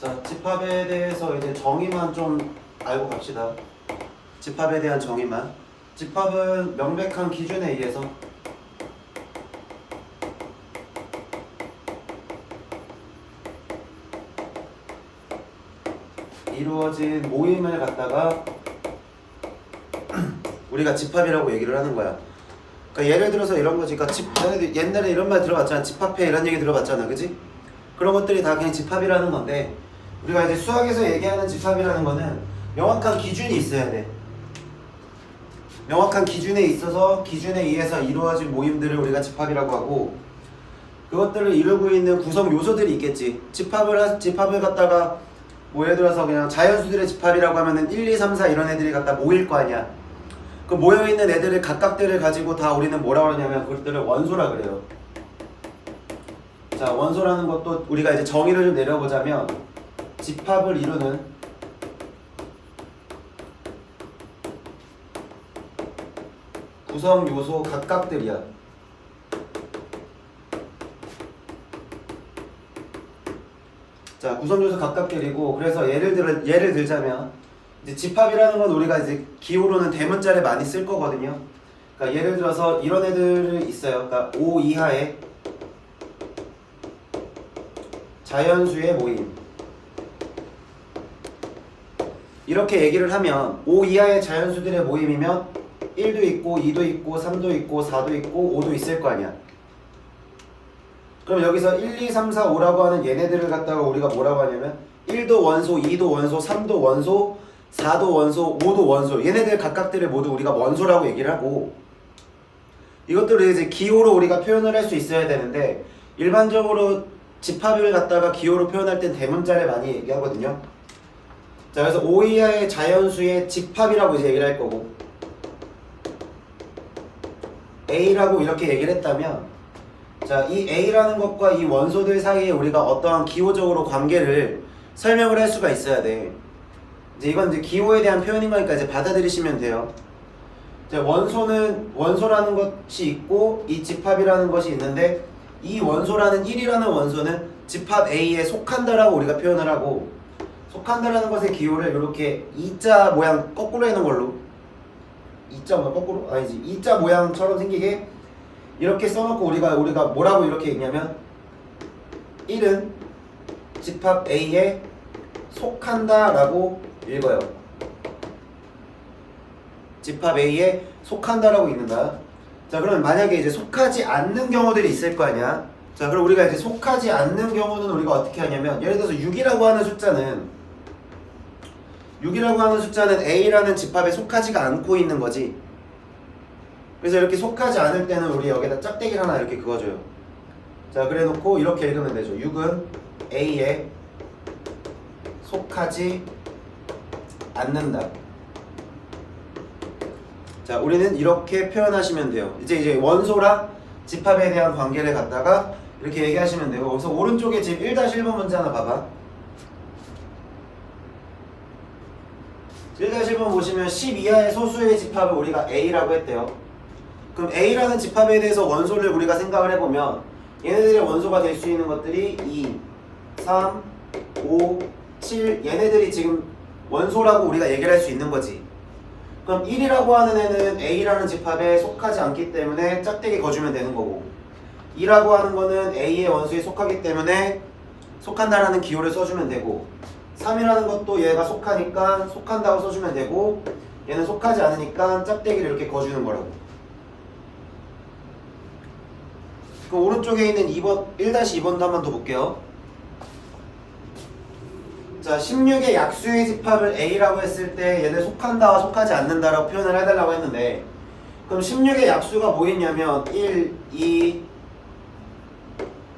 자, 집합에 대해서 이제 정의만 좀 알고 갑시다. 집합에 대한 정의만. 집합은 명백한 기준에 의해서 이루어진 모임을 갖다가 우리가 집합이라고 얘기를 하는 거야. 그러니까 예를 들어서 이런 거지. 그러니까 옛날에 이런 말 들어봤잖아. 집합해 이런 얘기 들어봤잖아, 그지? 그런 것들이 다 그냥 집합이라는 건데, 우리가 이제 수학에서 얘기하는 집합이라는 거는 명확한 기준이 있어야 돼. 명확한 기준에 있어서 기준에 의해서 이루어진 모임들을 우리가 집합이라고 하고, 그것들을 이루고 있는 구성 요소들이 있겠지. 집합을 갖다가 뭐 예를 들어서 그냥 자연수들의 집합이라고 하면은 1, 2, 3, 4 이런 애들이 갖다 모일 거 아니야. 그 모여있는 애들을 각각들을 가지고 다 우리는 뭐라고 하냐면 그것들을 원소라 그래요. 자, 원소라는 것도 우리가 이제 정의를 좀 내려보자면 집합을 이루는 구성 요소 각각들이야. 자, 구성 요소 각각들이고, 그래서 예를 들자면 이제 집합이라는 건 우리가 이제 기호로는 대문자를 많이 쓸 거거든요. 그러니까 예를 들어서 이런 애들이 있어요. 그러니까 5 이하의 자연수의 모임. 이렇게 얘기를 하면 5 이하의 자연수들의 모임이면 1도 있고 2도 있고 3도 있고 4도 있고 5도 있을 거 아니야. 그럼 여기서 1, 2, 3, 4, 5라고 하는 얘네들을 갖다가 우리가 뭐라고 하냐면 1도 원소, 2도 원소, 3도 원소, 4도 원소, 5도 원소, 얘네들 각각들을 모두 우리가 원소라고 얘기를 하고, 이것들을 이제 기호로 우리가 표현을 할 수 있어야 되는데, 일반적으로 집합을 갖다가 기호로 표현할 땐 대문자를 많이 얘기하거든요. 자, 그래서 5 이하의 자연수의 집합이라고 이제 얘기를 할 거고, A라고 이렇게 얘기를 했다면, 자, 이 A라는 것과 이 원소들 사이에 우리가 어떠한 기호적으로 관계를 설명을 할 수가 있어야 돼. 이제 이건 이제 기호에 대한 표현인 거니까 이제 받아들이시면 돼요. 자, 원소라는 것이 있고 이 집합이라는 것이 있는데, 이 원소라는 1이라는 원소는 집합 A에 속한다라고 우리가 표현을 하고, 속한다라는 것의 기호를 이렇게 E자 모양 거꾸로 해놓은 걸로, E자 모양 거꾸로? 아니지, E자 모양처럼 생기게 이렇게 써놓고 우리가 뭐라고 이렇게 읽냐면 1은 집합 A에 속한다 라고 읽어요. 집합 A에 속한다 라고 읽는다. 자, 그러면 만약에 이제 속하지 않는 경우들이 있을 거 아니야. 자, 그럼 우리가 이제 속하지 않는 경우는 우리가 어떻게 하냐면, 예를 들어서 6이라고 하는 숫자는 A라는 집합에 속하지가 않고 있는 거지. 그래서 이렇게 속하지 않을 때는 우리 여기다 짝대기를 하나 이렇게 그어줘요. 자, 그래 놓고 이렇게 읽으면 되죠. 6은 A에 속하지 않는다. 자, 우리는 이렇게 표현하시면 돼요. 이제 원소랑 집합에 대한 관계를 갖다가 이렇게 얘기하시면 되고, 그래서 오른쪽에 지금 1-1번 문제 하나 봐봐. 1-1번 보시면 10 이하의 소수의 집합을 우리가 A라고 했대요. 그럼 A라는 집합에 대해서 원소를 우리가 생각을 해보면 얘네들의 원소가 될 수 있는 것들이 2, 3, 5, 7 얘네들이 지금 원소라고 우리가 얘기를 할 수 있는 거지. 그럼 1이라고 하는 애는 A라는 집합에 속하지 않기 때문에 짝대기 거주면 되는 거고, 2라고 하는 거는 A의 원소에 속하기 때문에 속한다라는 기호를 써주면 되고, 3이라는 것도 얘가 속하니까 속한다고 써주면 되고, 얘는 속하지 않으니까 짝대기를 이렇게 거주는 거라고. 그 오른쪽에 있는 2번, 1-2번도 한 번 더 볼게요. 자, 16의 약수의 집합을 A라고 했을 때 얘는 속한다와 속하지 않는다라고 표현을 해달라고 했는데, 그럼 16의 약수가 뭐였냐면 1, 2,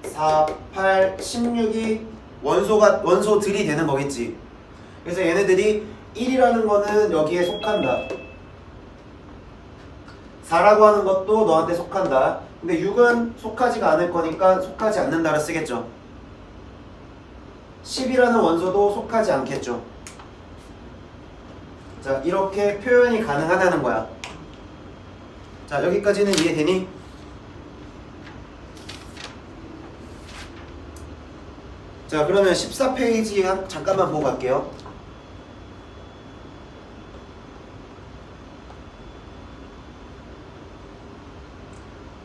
4, 8, 16이 원소들이 되는 거겠지. 그래서 얘네들이 1이라는 거는 여기에 속한다. 4라고 하는 것도 너한테 속한다. 근데 6은 속하지가 않을 거니까 속하지 않는다를 쓰겠죠. 10이라는 원소도 속하지 않겠죠. 자, 이렇게 표현이 가능하다는 거야. 자, 여기까지는 이해되니? 자, 그러면 14페이지 잠깐만 보고 갈게요.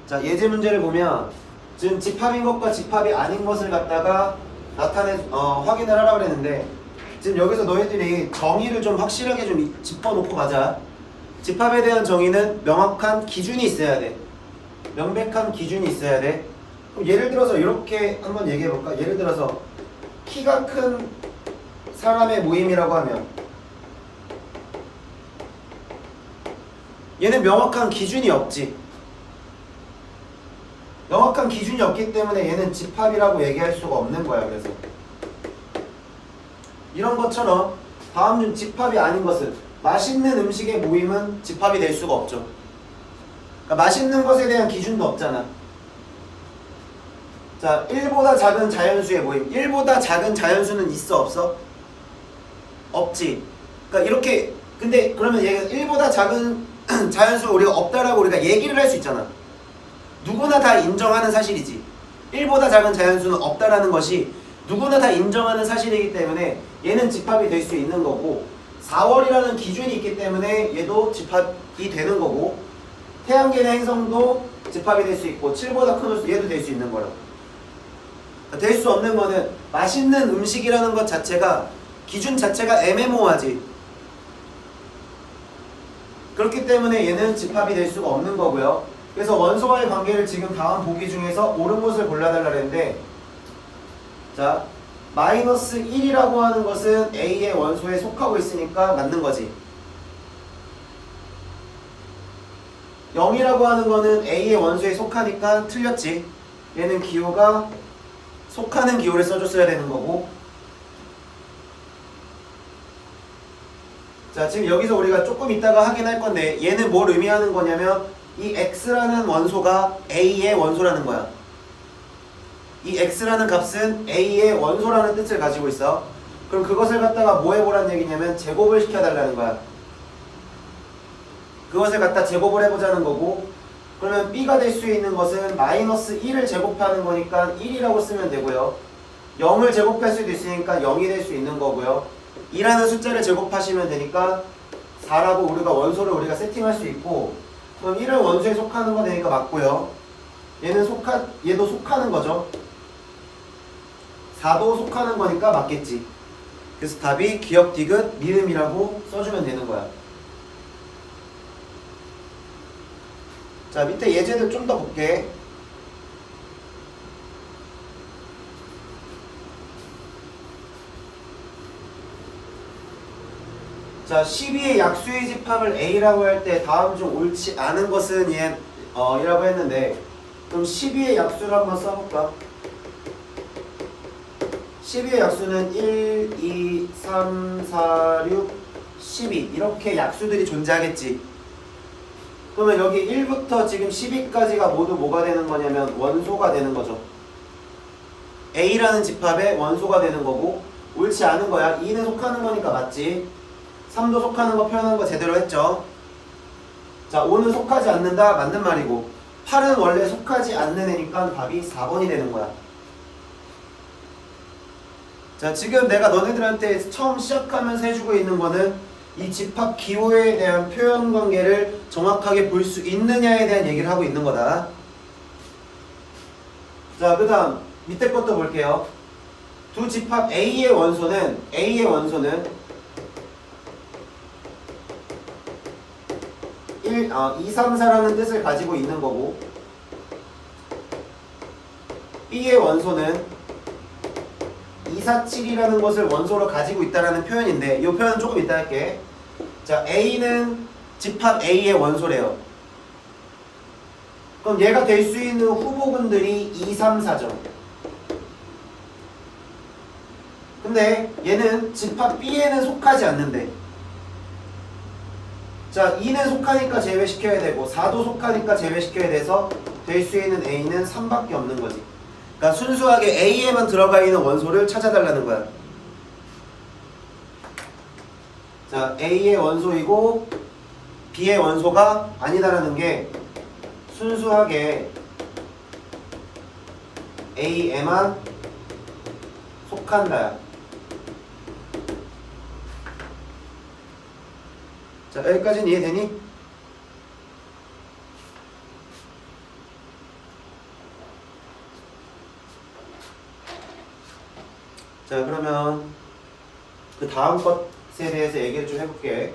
자, 예제 문제를 보면 지금 집합인 것과 집합이 아닌 것을 갖다가 확인을 하라고 그랬는데, 지금 여기서 너희들이 정의를 좀 확실하게 좀 짚어놓고 가자. 집합에 대한 정의는 명확한 기준이 있어야 돼. 명백한 기준이 있어야 돼. 그럼 예를 들어서 이렇게 한번 얘기해 볼까? 예를 들어서 키가 큰 사람의 모임이라고 하면 얘는 명확한 기준이 없지. 명확한 기준이 없기 때문에 얘는 집합이라고 얘기할 수가 없는 거야. 그래서 이런 것처럼 다음 중 집합이 아닌 것은, 맛있는 음식의 모임은 집합이 될 수가 없죠. 그러니까 맛있는 것에 대한 기준도 없잖아. 자, 1보다 작은 자연수의 모임. 1보다 작은 자연수는 있어 없어? 없지. 그러니까 이렇게, 근데 그러면 얘가 1보다 작은 자연수 우리가 없다라고 우리가 얘기를 할 수 있잖아. 누구나 다 인정하는 사실이지. 1보다 작은 자연수는 없다라는 것이 누구나 다 인정하는 사실이기 때문에 얘는 집합이 될 수 있는 거고, 4월이라는 기준이 있기 때문에 얘도 집합이 되는 거고, 태양계의 행성도 집합이 될 수 있고, 7보다 큰 홀수 얘도 될 수 있는 거라고. 될 수 없는 거는 맛있는 음식이라는 것 자체가, 기준 자체가 애매모호하지. 그렇기 때문에 얘는 집합이 될 수가 없는 거고요. 그래서 원소와의 관계를 지금 다음 보기 중에서 옳은 것을 골라달라 그랬는데, 자, 마이너스 1이라고 하는 것은 A의 원소에 속하고 있으니까 맞는 거지. 0이라고 하는 거는 A의 원소에 속하니까 틀렸지. 얘는 기호가 속하는 기호를 써줬어야 되는 거고. 자, 지금 여기서 우리가 조금 이따가 확인할 건데, 얘는 뭘 의미하는 거냐면 이 X라는 원소가 A의 원소라는 거야. 이 X라는 값은 A의 원소라는 뜻을 가지고 있어. 그럼 그것을 갖다가 뭐 해보라는 얘기냐면 제곱을 시켜달라는 거야. 그것을 갖다 제곱을 해보자는 거고, 그러면 B가 될 수 있는 것은 마이너스 1을 제곱하는 거니까 1이라고 쓰면 되고요. 0을 제곱할 수도 있으니까 0이 될 수 있는 거고요. 2라는 숫자를 제곱하시면 되니까 4라고 우리가 원소를 우리가 세팅할 수 있고, 그럼 1은 원소에 속하는 거 되니까 맞고요. 얘도 속하는 거죠. 4도 속하는 거니까 맞겠지. 그래서 답이 기역 디귿 미음이라고 써주면 되는 거야. 자, 밑에 예제들 좀 더 볼게. 자, 12의 약수의 집합을 A라고 할 때 다음 중 옳지 않은 것은 이라고 했는데, 그럼 12의 약수를 한번 써볼까? 12의 약수는 1, 2, 3, 4, 6, 12 이렇게 약수들이 존재하겠지. 그러면 여기 1부터 지금 12까지가 모두 뭐가 되는 거냐면 원소가 되는 거죠. A라는 집합의 원소가 되는 거고, 옳지 않은 거야. 2는 속하는 거니까 맞지. 3도 속하는 거 표현한 거 제대로 했죠. 자, 5는 속하지 않는다, 맞는 말이고, 8은 원래 속하지 않는 애니까 답이 4번이 되는 거야. 자, 지금 내가 너네들한테 처음 시작하면서 해주고 있는 거는 이 집합 기호에 대한 표현 관계를 정확하게 볼 수 있느냐에 대한 얘기를 하고 있는 거다. 자, 그 다음 밑에 것도 볼게요. 두 집합 A의 원소는 2, 3, 4라는 뜻을 가지고 있는 거고, B의 원소는 2, 4, 7이라는 것을 원소로 가지고 있다라는 표현인데, 이 표현은 조금 이따 할게. 자, A는 집합 A의 원소래요. 그럼 얘가 될 수 있는 후보군들이 2, 3, 4죠. 근데 얘는 집합 B에는 속하지 않는데, 자, 2는 속하니까 제외시켜야 되고 4도 속하니까 제외시켜야 돼서 될 수 있는 A는 3밖에 없는 거지. 그러니까 순수하게 A에만 들어가 있는 원소를 찾아달라는 거야. 자, A의 원소이고 B의 원소가 아니다라는 게 순수하게 A에만 속한다야. 자, 여기까지는 이해되니? 자, 그러면 그 다음 것에 대해서 얘기를 좀 해볼게.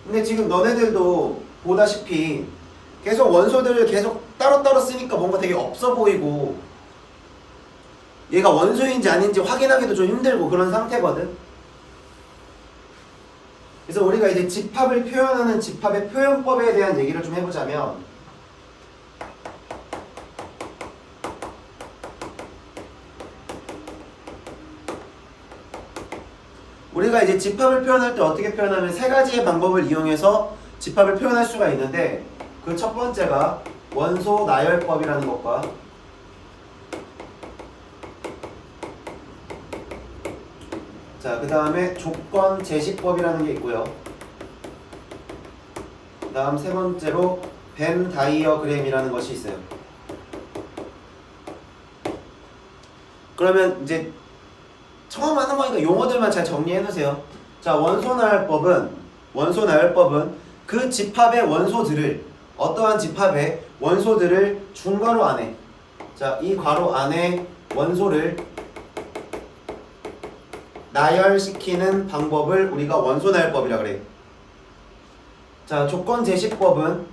근데 지금 너네들도 보다시피 계속 원소들을 계속 따로따로 쓰니까 뭔가 되게 없어 보이고 얘가 원소인지 아닌지 확인하기도 좀 힘들고 그런 상태거든. 그래서 우리가 이제 집합을 표현하는 집합의 표현법에 대한 얘기를 좀 해보자면, 우리가 이제 집합을 표현할 때 어떻게 표현하면 세 가지의 방법을 이용해서 집합을 표현할 수가 있는데, 그 첫 번째가 원소 나열법이라는 것과 자, 그 다음에 조건 제시법이라는 게 있고요. 그 다음 세 번째로 벤 다이어그램이라는 것이 있어요. 그러면 이제 처음 하는 거니까 용어들만 잘 정리해 놓으세요. 자, 원소 나열법은 그 집합의 원소들을, 어떠한 집합의 원소들을 중괄호 안에, 자, 이 괄호 안에 원소를 나열시키는 방법을 우리가 원소 나열법이라 그래요. 자, 조건 제시법은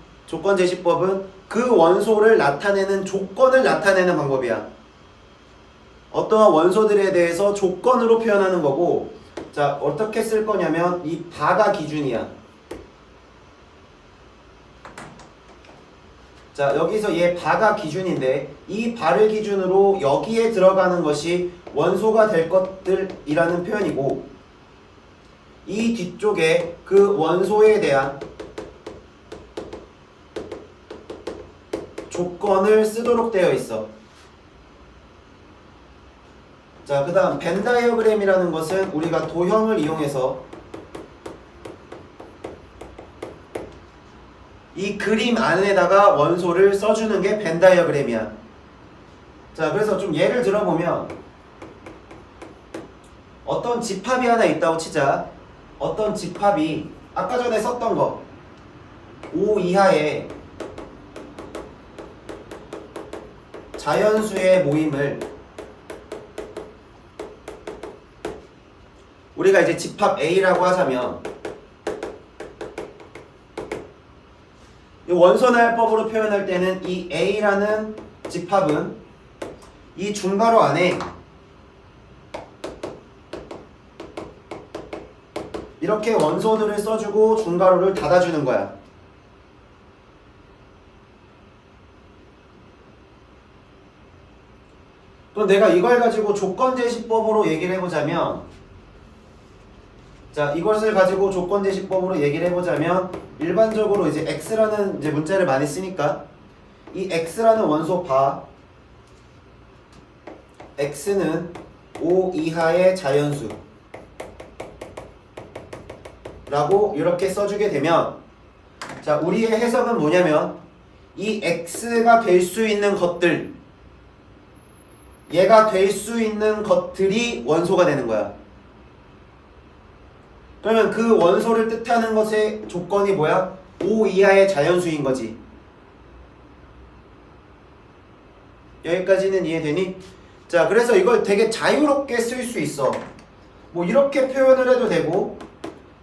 그 원소를 나타내는 조건을 나타내는 방법이야. 어떠한 원소들에 대해서 조건으로 표현하는 거고, 자, 어떻게 쓸 거냐면 이 바가 기준이야. 자, 여기서 얘 바가 기준인데 이 바를 기준으로 여기에 들어가는 것이 원소가 될 것들이라는 표현이고, 이 뒤쪽에 그 원소에 대한 조건을 쓰도록 되어 있어. 자, 그 다음 벤 다이어그램이라는 것은 우리가 도형을 이용해서 이 그림 안에다가 원소를 써주는 게 벤 다이어그램이야. 자, 그래서 좀 예를 들어보면 어떤 집합이 하나 있다고 치자. 어떤 집합이 아까 전에 썼던 거 5 이하의 자연수의 모임을 우리가 이제 집합 A라고 하자면, 이 원소나열법으로 표현할 때는 이 A라는 집합은 이 중괄호 안에 이렇게 원소들을 써주고 중괄호를 닫아주는 거야. 또 내가 이걸 가지고 조건제시법으로 얘기를 해보자면, 자, 이것을 가지고 조건제시법으로 얘기를 해보자면 일반적으로 이제 x라는 이제 문자를 많이 쓰니까 이 x라는 원소 바, x는 5 이하의 자연수 라고 이렇게 써주게 되면, 자, 우리의 해석은 뭐냐면 이 x가 될 수 있는 것들, 얘가 될 수 있는 것들이 원소가 되는 거야. 그러면 그 원소를 뜻하는 것의 조건이 뭐야? 5 이하의 자연수인 거지. 여기까지는 이해되니? 자, 그래서 이걸 되게 자유롭게 쓸 수 있어. 뭐 이렇게 표현을 해도 되고,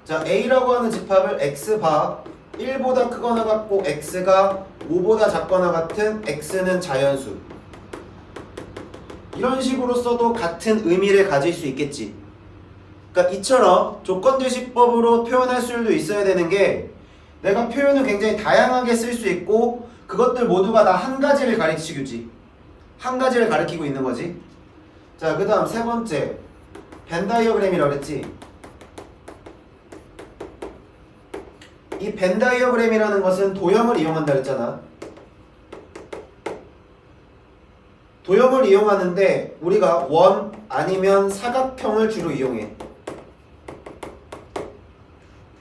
자, A라고 하는 집합을 x바 1보다 크거나 같고 x가 5보다 작거나 같은 x는 자연수, 이런 식으로 써도 같은 의미를 가질 수 있겠지. 그러니까 이처럼 조건제시법으로 표현할 수도 있어야 되는 게, 내가 표현을 굉장히 다양하게 쓸 수 있고 그것들 모두가 다 한 가지를 가르치지. 한 가지를 가리키고 있는 거지. 자, 그 다음 세 번째 벤 다이어그램이라고 그랬지. 이 벤 다이어그램이라는 것은 도형을 이용한다 그랬잖아. 도형을 이용하는데 우리가 원 아니면 사각형을 주로 이용해.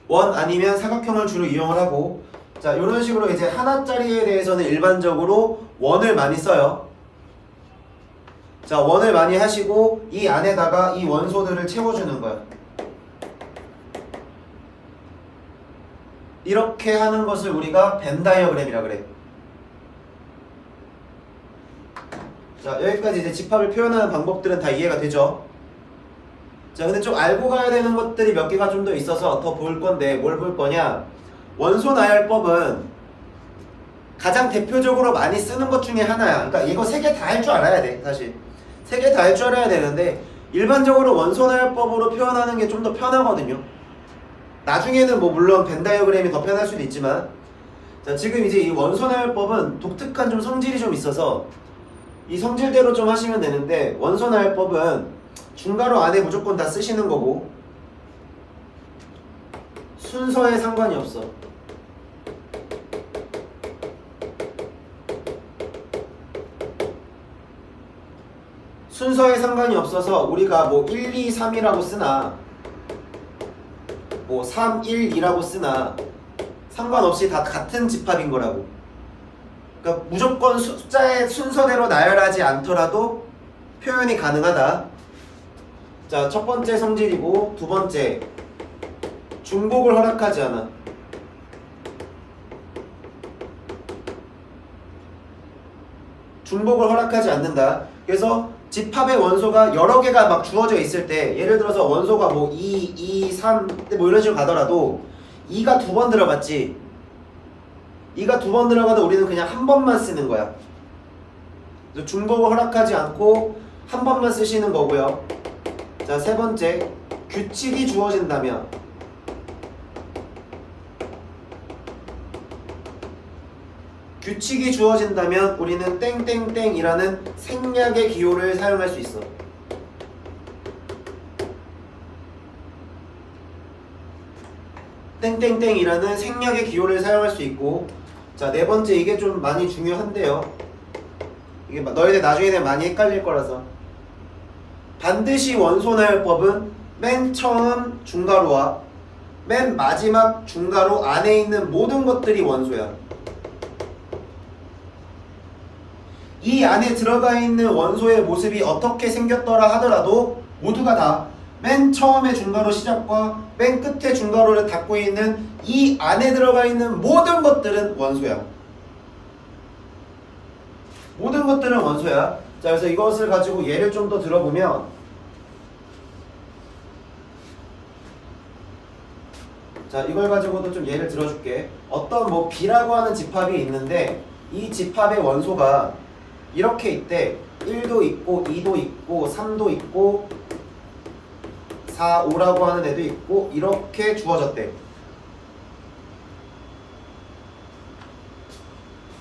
원 아니면 사각형을 주로 이용을 하고, 자, 이런 식으로 이제 하나짜리에 대해서는 일반적으로 원을 많이 써요. 자, 원을 많이 하시고 이 안에다가 이 원소들을 채워주는 거야. 이렇게 하는 것을 우리가 벤 다이어그램이라 그래. 자, 여기까지 이제 집합을 표현하는 방법들은 다 이해가 되죠? 자, 근데 좀 알고 가야 되는 것들이 몇 개가 좀 더 있어서 더 볼 건데, 뭘 볼 거냐? 원소 나열법은 가장 대표적으로 많이 쓰는 것 중에 하나야. 그러니까 이거 세 개 다 할 줄 알아야 돼, 사실. 세 개 다 할 줄 알아야 되는데, 일반적으로 원소 나열법으로 표현하는 게 좀 더 편하거든요. 나중에는 뭐 물론 벤 다이어그램이 더 편할 수도 있지만, 자, 지금 이제 이 원소 나열법은 독특한 좀 성질이 좀 있어서 이 성질대로 좀 하시면 되는데, 원소 나열법은 중괄호 안에 무조건 다 쓰시는 거고 순서에 상관이 없어. 순서에 상관이 없어서 우리가 뭐 1, 2, 3이라고 쓰나 뭐 3, 1, 2라고 쓰나 상관없이 다 같은 집합인 거라고. 그러니까 무조건 숫자의 순서대로 나열하지 않더라도 표현이 가능하다. 자, 첫 번째 성질이고, 두 번째 중복을 허락하지 않아. 중복을 허락하지 않는다. 그래서 집합의 원소가 여러 개가 막 주어져 있을 때, 예를 들어서 원소가 뭐 2, 2, 3 뭐 이런 식으로 가더라도 2가 두 번 들어갔지. 2가 두 번 들어가도 우리는 그냥 한 번만 쓰는 거야. 그래서 중복을 허락하지 않고 한 번만 쓰시는 거고요. 자, 세 번째, 규칙이 주어진다면 우리는 땡땡땡이라는 생략의 기호를 사용할 수 있어. 땡땡땡이라는 생략의 기호를 사용할 수 있고, 자, 네 번째, 이게 좀 많이 중요한데요. 이게 너희들 나중에 많이 헷갈릴 거라서, 반드시 원소 나열법은 맨 처음 중괄호와 맨 마지막 중괄호 안에 있는 모든 것들이 원소야. 이 안에 들어가 있는 원소의 모습이 어떻게 생겼더라 하더라도 모두가 다 맨 처음에 중괄호 시작과 맨 끝에 중괄호를 닫고 있는 이 안에 들어가 있는 모든 것들은 원소야. 모든 것들은 원소야. 자, 그래서 이것을 가지고 예를 좀 더 들어보면, 자, 이걸 가지고도 좀 예를 들어줄게. 어떤 뭐 B라고 하는 집합이 있는데 이 집합의 원소가 이렇게 있대. 1도 있고 2도 있고 3도 있고 4, 5라고 하는 애도 있고 이렇게 주어졌대.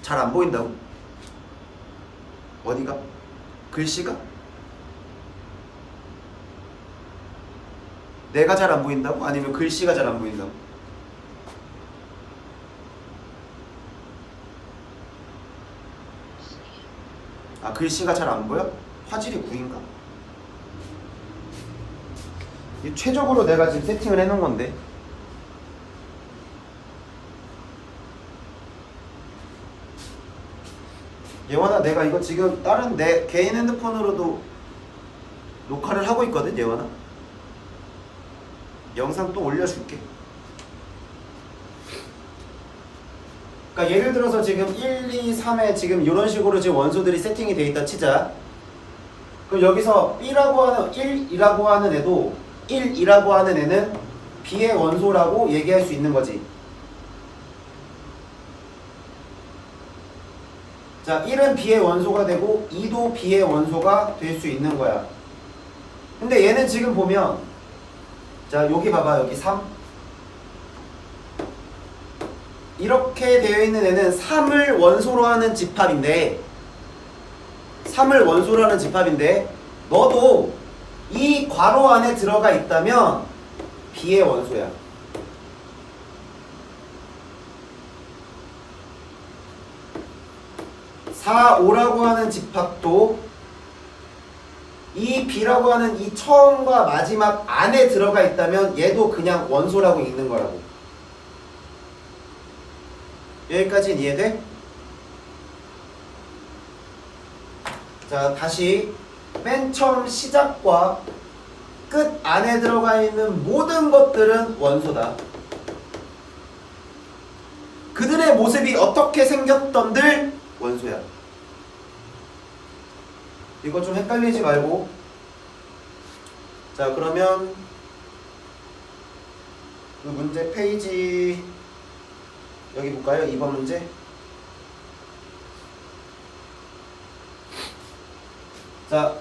잘 안 보인다고? 어디가? 글씨가? 내가 잘 안 보인다고? 아니면 글씨가 잘 안 보인다고? 아, 글씨가 잘 안 보여? 화질이 9인가? 이 최적으로 내가 지금 세팅을 해놓은 건데. 예원아, 내가 이거 지금 다른 내 개인 핸드폰으로도 녹화를 하고 있거든, 예원아. 영상 또 올려줄게. 그러니까 예를 들어서 지금 1, 2, 3에 지금 이런 식으로 지금 원소들이 세팅이 돼 있다 치자. 그럼 여기서 B라고 하는 1이라고 하는 애도 1이라고 하는 애는 B의 원소라고 얘기할 수 있는 거지. 자, 1은 B의 원소가 되고 2도 B의 원소가 될 수 있는 거야. 근데 얘는 지금 보면, 자, 여기 봐봐. 여기 3. 이렇게 되어 있는 애는 3을 원소로 하는 집합인데, 너도 이 괄호 안에 들어가 있다면 B의 원소야. (4, 5라고 하는 집합도 이 B라고 하는 이 처음과 마지막 안에 들어가 있다면 얘도 그냥 원소라고 읽는 거라고. 여기까지는 이해돼? 자, 다시 맨 처음 시작과 끝 안에 들어가 있는 모든 것들은 원소다. 그들의 모습이 어떻게 생겼던들 원소야. 이거 좀 헷갈리지 말고. 자, 그러면 그 문제 페이지 여기 볼까요? 2번 문제. 자,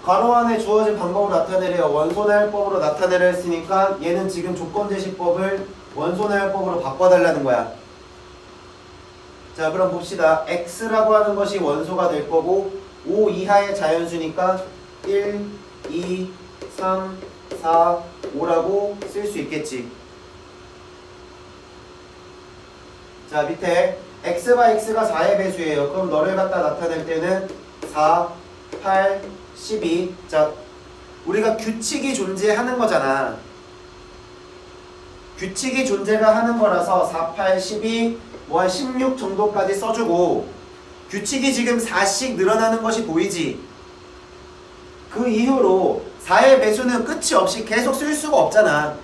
괄호 안에 주어진 방법으로 나타내래요. 원소나열법으로 나타내려 했으니까 얘는 지금 조건제시법을 원소나열법으로 바꿔달라는 거야. 자, 그럼 봅시다. x라고 하는 것이 원소가 될 거고 5 이하의 자연수니까 1, 2, 3, 4, 5라고 쓸 수 있겠지. 자, 밑에 x바 x가 4의 배수예요. 그럼 너를 갖다 나타낼 때는 4, 8, 12. 자, 우리가 규칙이 존재하는 거잖아. 규칙이 존재가 하는 거라서 4, 8, 12, 뭐 한 16 정도까지 써주고 규칙이 지금 4씩 늘어나는 것이 보이지? 그 이후로 4의 배수는 끝이 없이 계속 쓸 수가 없잖아.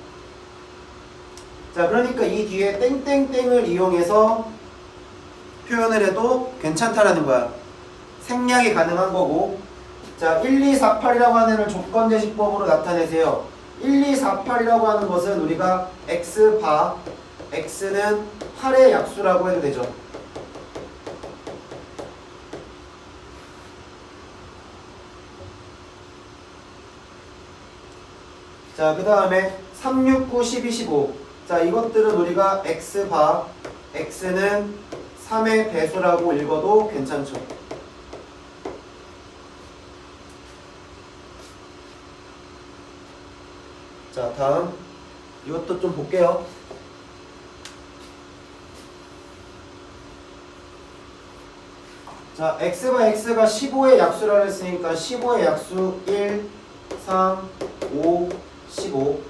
자, 그러니까 이 뒤에 땡땡땡을 이용해서 표현을 해도 괜찮다라는 거야. 생략이 가능한 거고. 자, 1, 2, 4, 8이라고 하는 애를 조건제시법으로 나타내세요. 1, 2, 4, 8이라고 하는 것은 우리가 x바, x는 8의 약수라고 해도 되죠. 자, 그 다음에 3, 6, 9, 12, 15. 자, 이것들은 우리가 x바, x는 3의 배수라고 읽어도 괜찮죠. 자, 다음 이것도 좀 볼게요. 자, x가 15의 약수라 했으니까 15의 약수 1, 3, 5, 15.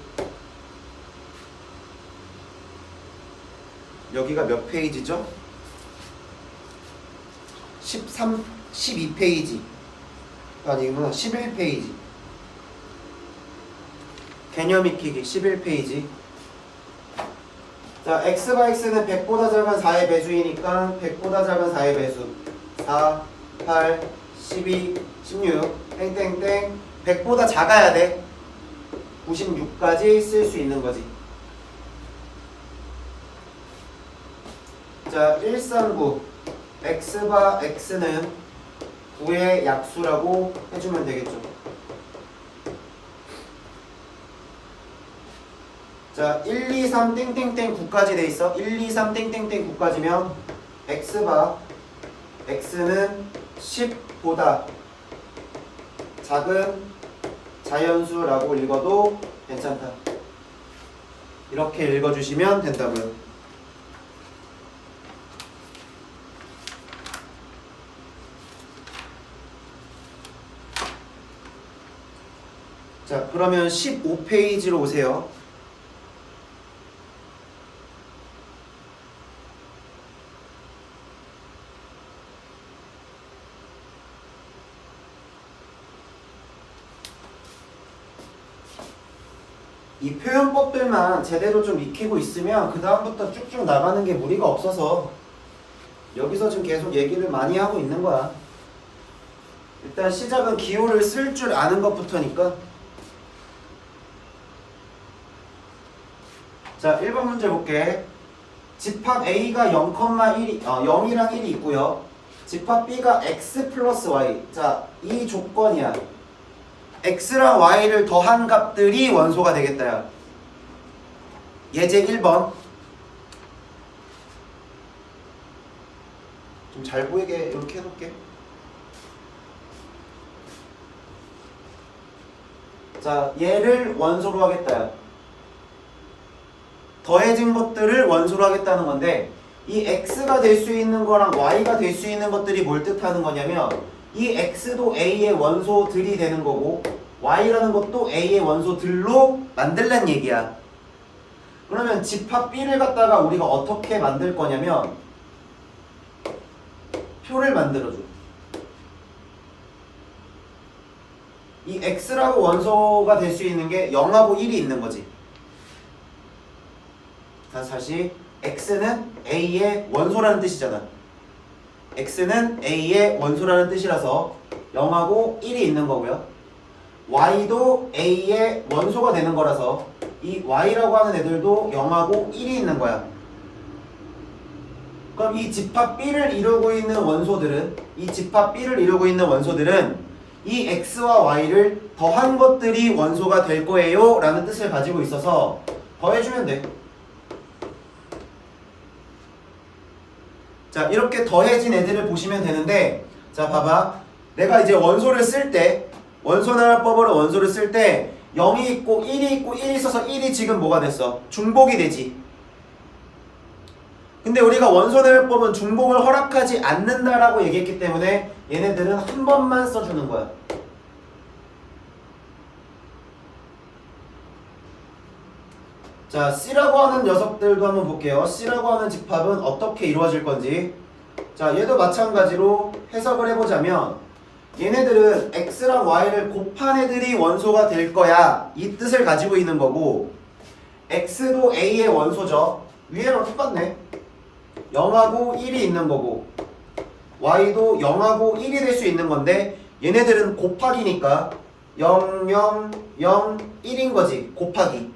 여기가 몇 페이지죠? 12페이지. 아니구나, 11페이지. 개념 익히기 11페이지. 자, x바 x는 100보다 작은 4의 배수이니까 100보다 작은 4의 배수 4, 8, 12, 16 땡땡땡 100보다 작아야 돼. 96까지 쓸 수 있는 거지. 자, 139 x바 x는 9의 약수라고 해주면 되겠죠. 자, 1, 2, 3 땡땡땡 9까지 돼 있어. 1, 2, 3 땡땡땡 9까지면 x바 x는 10보다 작은 자연수라고 읽어도 괜찮다. 이렇게 읽어주시면 된다고요. 자, 그러면 15페이지로 오세요. 이 표현법들만 제대로 좀 익히고 있으면 그 다음부터 쭉쭉 나가는 게 무리가 없어서 여기서 지금 계속 얘기를 많이 하고 있는 거야. 일단 시작은 기호를 쓸 줄 아는 것부터니까. 자, 1번 문제 볼게. 집합 A가 0이랑 1이 있고요. 집합 B가 X 플러스 Y. 자, 이 조건이야. X랑 Y를 더한 값들이 원소가 되겠다. 예제 1번. 좀 잘 보이게 이렇게 해놓을게. 자, 얘를 원소로 하겠다. 더해진 것들을 원소로 하겠다는 건데 이 X가 될 수 있는 거랑 Y가 될 수 있는 것들이 뭘 뜻하는 거냐면 이 X도 A의 원소들이 되는 거고 Y라는 것도 A의 원소들로 만들란 얘기야. 그러면 집합 B를 갖다가 우리가 어떻게 만들 거냐면 표를 만들어줘. 이 x라고 원소가 될 수 있는 게 0하고 1이 있는 거지. 다시 x는 a의 원소라는 뜻이잖아. x는 a의 원소라는 뜻이라서 0하고 1이 있는 거고요. y도 a의 원소가 되는 거라서 이 y라고 하는 애들도 0하고 1이 있는 거야. 그럼 이 집합 B를 이루고 있는 원소들은 이 x와 y를 더한 것들이 원소가 될 거예요 라는 뜻을 가지고 있어서 더해주면 돼. 자, 이렇게 더해진 애들을 보시면 되는데, 자 봐봐, 내가 이제 원소를 쓸 때, 원소나열법으로 원소를 쓸 때 0이 있고 1이 있고 1이 있어서 1이 지금 뭐가 됐어? 중복이 되지. 근데 우리가 원소나열법은 중복을 허락하지 않는다라고 얘기했기 때문에 얘네들은 한 번만 써주는 거야. 자, C라고 하는 녀석들도 한번 볼게요. C라고 하는 집합은 어떻게 이루어질 건지. 자, 얘도 마찬가지로 해석을 해보자면 얘네들은 X랑 Y를 곱한 애들이 원소가 될 거야. 이 뜻을 가지고 있는 거고, X도 A의 원소죠. 위에랑 똑같네. 0하고 1이 있는 거고, Y도 0하고 1이 될 수 있는 건데 얘네들은 곱하기니까 0, 0, 0, 1인 거지. 곱하기.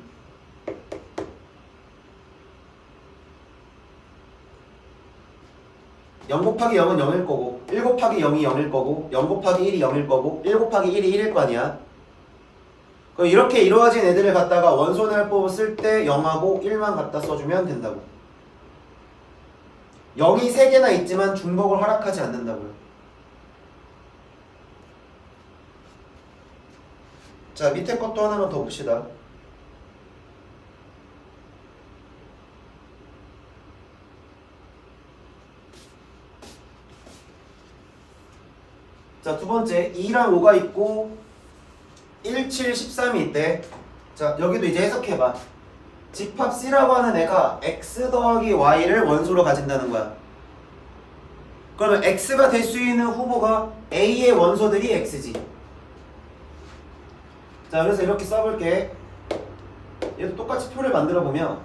0 곱하기 0은 0일 거고, 1 곱하기 0이 0일 거고, 0 곱하기 1이 0일 거고, 1 곱하기 1이 1일 거 아니야. 그럼 이렇게 이루어진 애들을 갖다가 원소나열법을 쓸 때 0하고 1만 갖다 써주면 된다고. 0이 3개나 있지만 중복을 허락하지 않는다고요. 자, 밑에 것도 하나만 더 봅시다. 자, 두 번째 2랑 5가 있고 1, 7, 13이 있대. 자, 여기도 이제 해석해봐. 집합 C라고 하는 애가 x 더하기 y를 원소로 가진다는 거야. 그러면 x가 될 수 있는 후보가 a의 원소들이 x지. 자, 그래서 이렇게 써볼게. 얘도 똑같이 표를 만들어 보면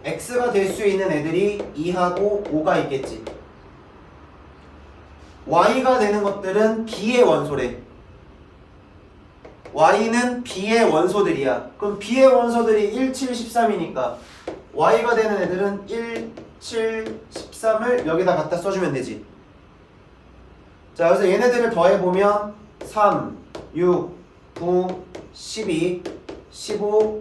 x가 될 수 있는 애들이 2하고 5가 있겠지. y가 되는 것들은 b의 원소래. y는 b의 원소들이야. 그럼 b의 원소들이 1, 7, 13이니까 y가 되는 애들은 1, 7, 13을 여기다 갖다 써주면 되지. 자, 그래서 얘네들을 더해보면 3, 6, 9, 12, 15,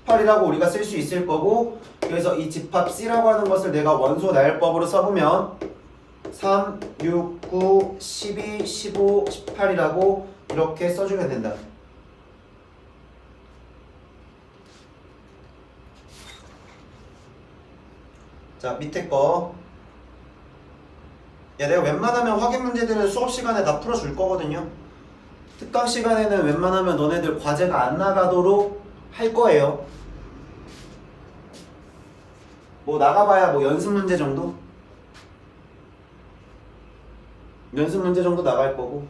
18이라고 우리가 쓸 수 있을 거고, 그래서 이 집합 C라고 하는 것을 내가 원소 나열법으로 써보면 3, 6, 9, 12, 15, 18이라고 이렇게 써주면 된다. 자, 밑에 거. 야, 내가 웬만하면 확인 문제들은 수업 시간에 다 풀어줄 거거든요. 특강 시간에는 웬만하면 너네들 과제가 안 나가도록 할 거예요. 뭐 나가봐야 뭐 연습 문제 정도? 연습 문제 정도 나갈 거고.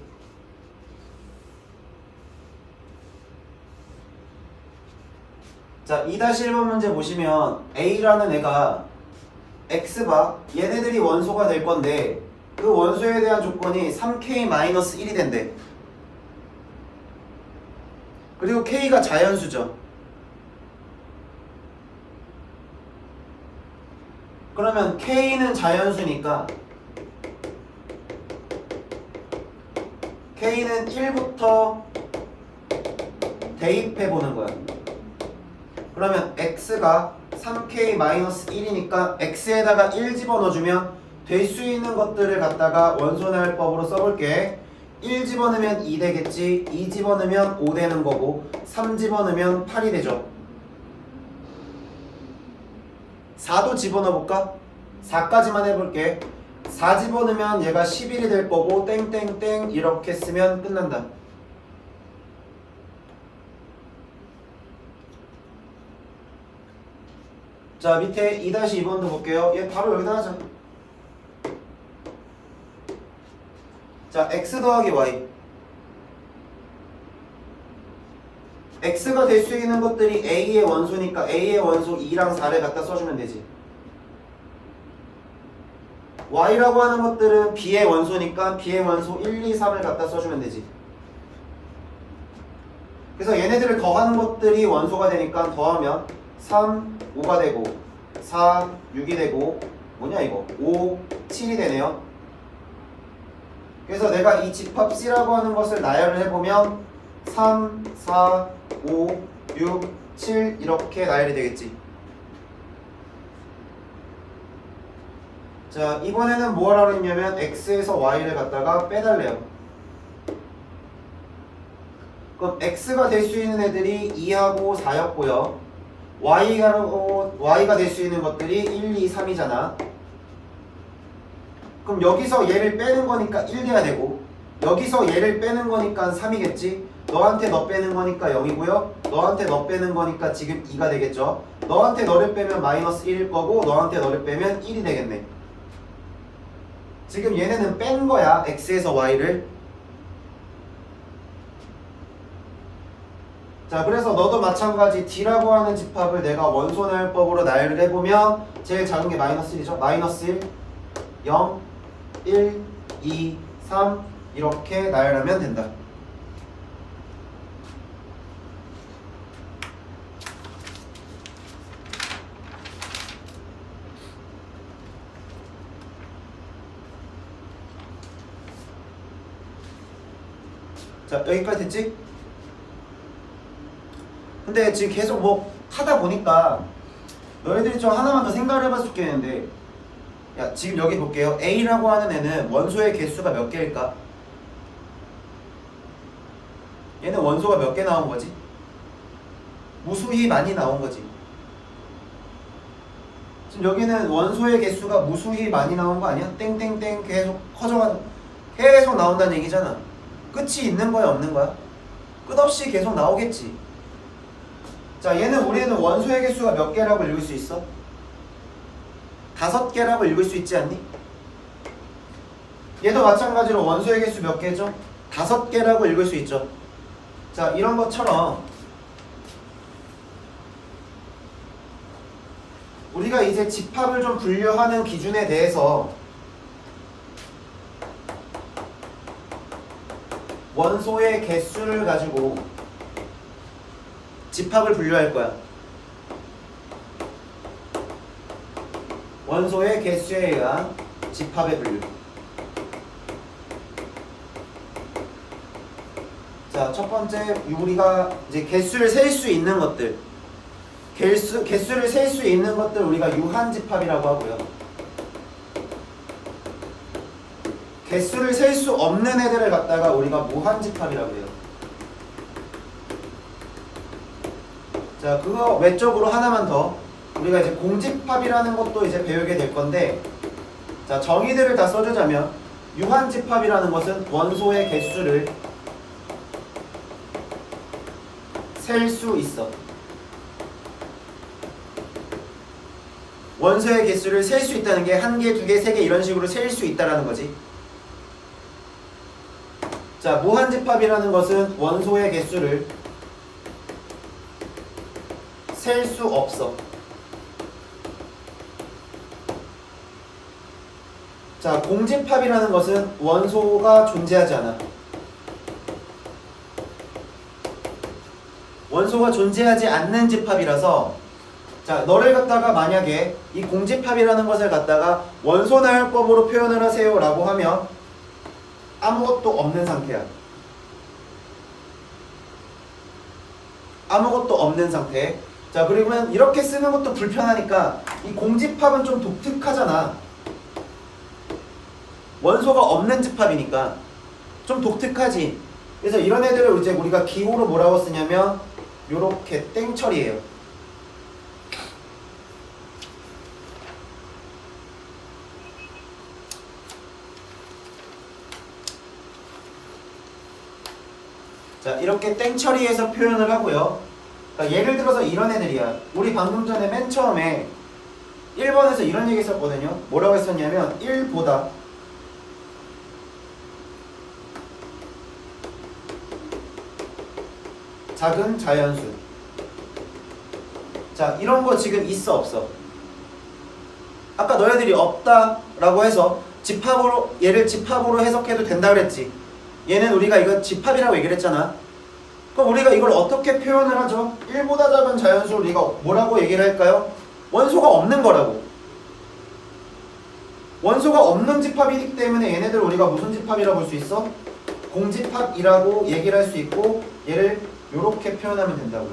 자, 2-1번 문제 보시면 A라는 애가 X바 얘네들이 원소가 될 건데 그 원소에 대한 조건이 3K-1이 된대. 그리고 K가 자연수죠. 그러면 K는 자연수니까 K는 1부터 대입해 보는 거야. 그러면 X가 3K-1이니까 X에다가 1 집어넣어주면 될 수 있는 것들을 갖다가 원소나열법으로 써볼게. 1 집어넣으면 2 되겠지. 2 집어넣으면 5 되는 거고, 3 집어넣으면 8이 되죠. 4도 집어넣어볼까? 4까지만 해볼게. 4 집어넣으면 얘가 11이 될 거고, 땡땡땡 이렇게 쓰면 끝난다. 자, 밑에 2-2번도 볼게요. 얘 바로 여기다 하자. 자, x 더하기 y. x가 될 수 있는 것들이 a의 원소니까 a의 원소 2랑 4를 갖다 써주면 되지. y라고 하는 것들은 b의 원소니까 b의 원소 1, 2, 3을 갖다 써주면 되지. 그래서 얘네들을 더하는 것들이 원소가 되니까 더하면 3, 5가 되고 4, 6이 되고 뭐냐 이거 5, 7이 되네요. 그래서 내가 이 집합 C라고 하는 것을 나열을 해보면 3, 4, 5, 6, 7 이렇게 나열이 되겠지. 자, 이번에는 뭐 하라고 했냐면 x에서 y를 갖다가 빼달래요. 그럼 x가 될 수 있는 애들이 2하고 4였고요. y가 될 수 있는 것들이 1, 2, 3이잖아. 그럼 여기서 얘를 빼는 거니까 1 돼야 되고 여기서 얘를 빼는 거니까 3이겠지. 너한테 너 빼는 거니까 0이고요. 너한테 너 빼는 거니까 지금 2가 되겠죠. 너한테 너를 빼면 마이너스 1일 거고 너한테 너를 빼면 1이 되겠네. 지금 얘네는 뺀 거야. x에서 y를. 자, 그래서 너도 마찬가지 D라고 하는 집합을 내가 원소 나열법으로 나열을 해보면 제일 작은 게 마이너스 1이죠. 마이너스 1, 0, 1, 2, 3 이렇게 나열하면 된다. 자, 여기까지 됐지? 근데 지금 계속 뭐 하다 보니까 너희들이 좀 하나만 더 생각을 해봤으면 좋겠는데, 야, 지금 여기 볼게요. A라고 하는 애는 원소의 개수가 몇 개일까? 얘는 원소가 몇 개 나온 거지? 무수히 많이 나온 거지. 지금 여기는 원소의 개수가 무수히 많이 나온 거 아니야? 땡땡땡 계속 커져가는, 계속 나온다는 얘기잖아. 끝이 있는 거야, 없는 거야? 끝없이 계속 나오겠지. 자, 얘는 우리는 원소의 개수가 몇 개라고 읽을 수 있어? 5개라고 읽을 수 있지 않니? 얘도 마찬가지로 원소의 개수 몇 개죠? 5개라고 읽을 수 있죠. 자, 이런 것처럼 우리가 이제 집합을 좀 분류하는 기준에 대해서 원소의 개수를 가지고 집합을 분류할 거야. 원소의 개수에 의한 집합의 분류. 자, 첫 번째 우리가 이제 개수를 셀 수 있는 것들. 개수를 셀 수 있는 것들 우리가 유한집합이라고 하고요. 개수를 셀 수 없는 애들을 갖다가 우리가 무한집합이라고 해요. 자, 그거 외적으로 하나만 더. 우리가 이제 공집합이라는 것도 이제 배우게 될 건데, 자, 정의들을 다 써주자면 유한집합이라는 것은 원소의 개수를 셀 수 있어. 원소의 개수를 셀 수 있다는 게 1개, 2개, 3개 이런 식으로 셀 수 있다라는 거지. 자, 무한집합이라는 것은 원소의 개수를 셀 수 없어. 자, 공집합이라는 것은 원소가 존재하지 않아. 원소가 존재하지 않는 집합이라서, 자, 너를 갖다가 만약에 이 공집합이라는 것을 갖다가 원소 나열법으로 표현을 하세요 라고 하면 아무것도 없는 상태야. 아무것도 없는 상태. 자, 그리고는 이렇게 쓰는 것도 불편하니까 이 공집합은 좀 독특하잖아. 원소가 없는 집합이니까 좀 독특하지. 그래서 이런 애들을 이제 우리가 기호로 뭐라고 쓰냐면 요렇게 땡처리예요. 자, 이렇게 땡처리해서 표현을 하고요. 그러니까 예를 들어서 이런 애들이야. 우리 방금 전에 맨 처음에 1번에서 이런 얘기 했었거든요. 뭐라고 했었냐면 1보다 작은 자연수. 자, 이런 거 지금 있어 없어? 아까 너희들이 없다라고 해서 집합으로, 얘를 집합으로 해석해도 된다 그랬지. 얘는 우리가 이거 집합이라고 얘기를 했잖아. 그럼 우리가 이걸 어떻게 표현을 하죠? 1보다 작은 자연수를 우리가 뭐라고 얘기를 할까요? 원소가 없는 거라고. 원소가 없는 집합이기 때문에 얘네들 우리가 무슨 집합이라고 볼 수 있어? 공집합이라고 얘기를 할 수 있고, 얘를 이렇게 표현하면 된다고요.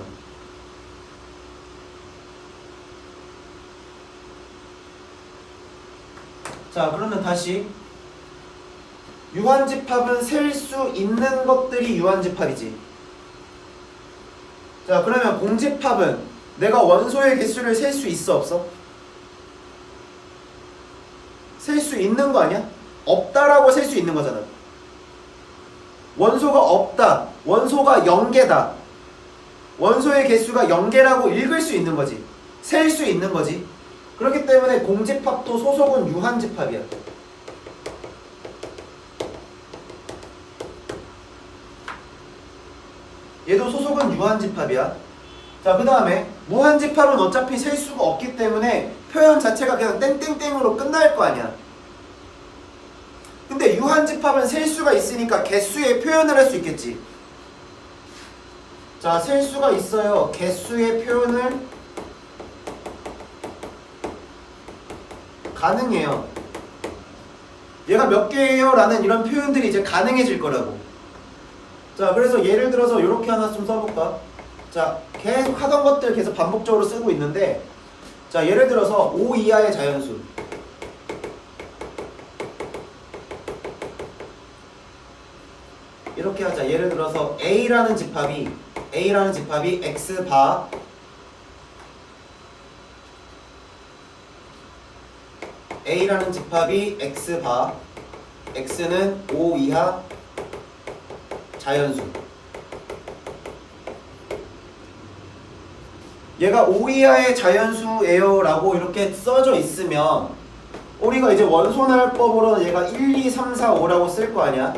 자, 그러면 다시 유한집합은 셀 수 있는 것들이 유한집합이지. 자, 그러면 공집합은 내가 원소의 개수를 셀 수 있어 없어? 셀 수 있는 거 아니야? 없다라고 셀 수 있는 거잖아. 원소가 없다, 원소가 0개다, 원소의 개수가 0개라고 읽을 수 있는 거지. 셀 수 있는 거지. 그렇기 때문에 공집합도 소속은 유한집합이야. 얘도 소속은 유한집합이야. 자, 그 다음에 무한집합은 어차피 셀 수가 없기 때문에 표현 자체가 그냥 땡땡땡으로 끝날 거 아니야. 근데 유한집합은 셀 수가 있으니까 개수의 표현을 할 수 있겠지. 자, 셀 수가 있어요. 개수의 표현을 가능해요. 얘가 몇 개예요? 라는 이런 표현들이 이제 가능해질 거라고. 자, 그래서 예를 들어서 이렇게 하나 좀 써볼까? 자, 계속 하던 것들 계속 반복적으로 쓰고 있는데, 자, 예를 들어서 5 이하의 자연수. 이렇게 하자. 예를 들어서 A라는 집합이 X바 A라는 집합이 X바, X는 5 이하 자연수. 얘가 5 이하의 자연수예요 라고 이렇게 써져 있으면 우리가 이제 원소날법으로 얘가 1, 2, 3, 4, 5라고 쓸 거 아니야?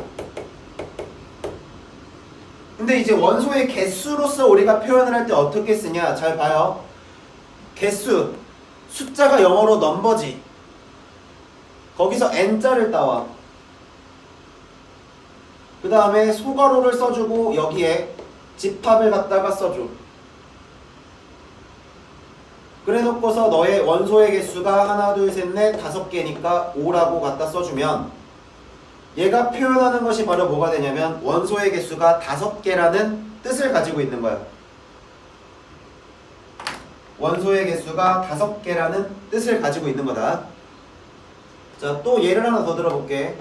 근데 이제 원소의 개수로서 우리가 표현을 할 때 어떻게 쓰냐? 잘 봐요. 개수, 숫자가 영어로 넘버지. 거기서 n자를 따와. 그 다음에 소괄호를 써주고 여기에 집합을 갖다가 써줘. 그래 놓고서 너의 원소의 개수가 하나, 둘, 셋, 넷, 5개니까 5라고 갖다 써주면 얘가 표현하는 것이 바로 뭐가 되냐면 원소의 개수가 5개라는 뜻을 가지고 있는 거야. 원소의 개수가 5개라는 뜻을 가지고 있는 거다. 자, 또 예를 하나 더 들어볼게.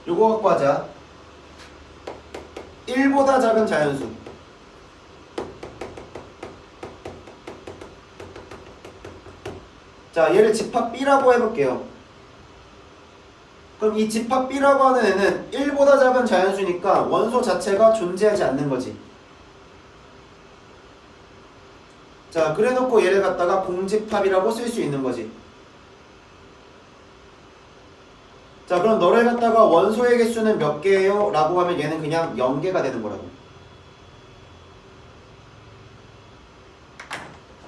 요거 갖고 하자. 1보다 작은 자연수. 자, 얘를 집합 B라고 해볼게요. 그럼 이 집합 B라고 하는 애는 1보다 작은 자연수니까 원소 자체가 존재하지 않는 거지. 자, 그래 놓고 얘를 갖다가 공집합이라고 쓸 수 있는 거지. 자, 그럼 너를 갖다가 원소의 개수는 몇 개예요? 라고 하면 얘는 그냥 0개가 되는 거라고.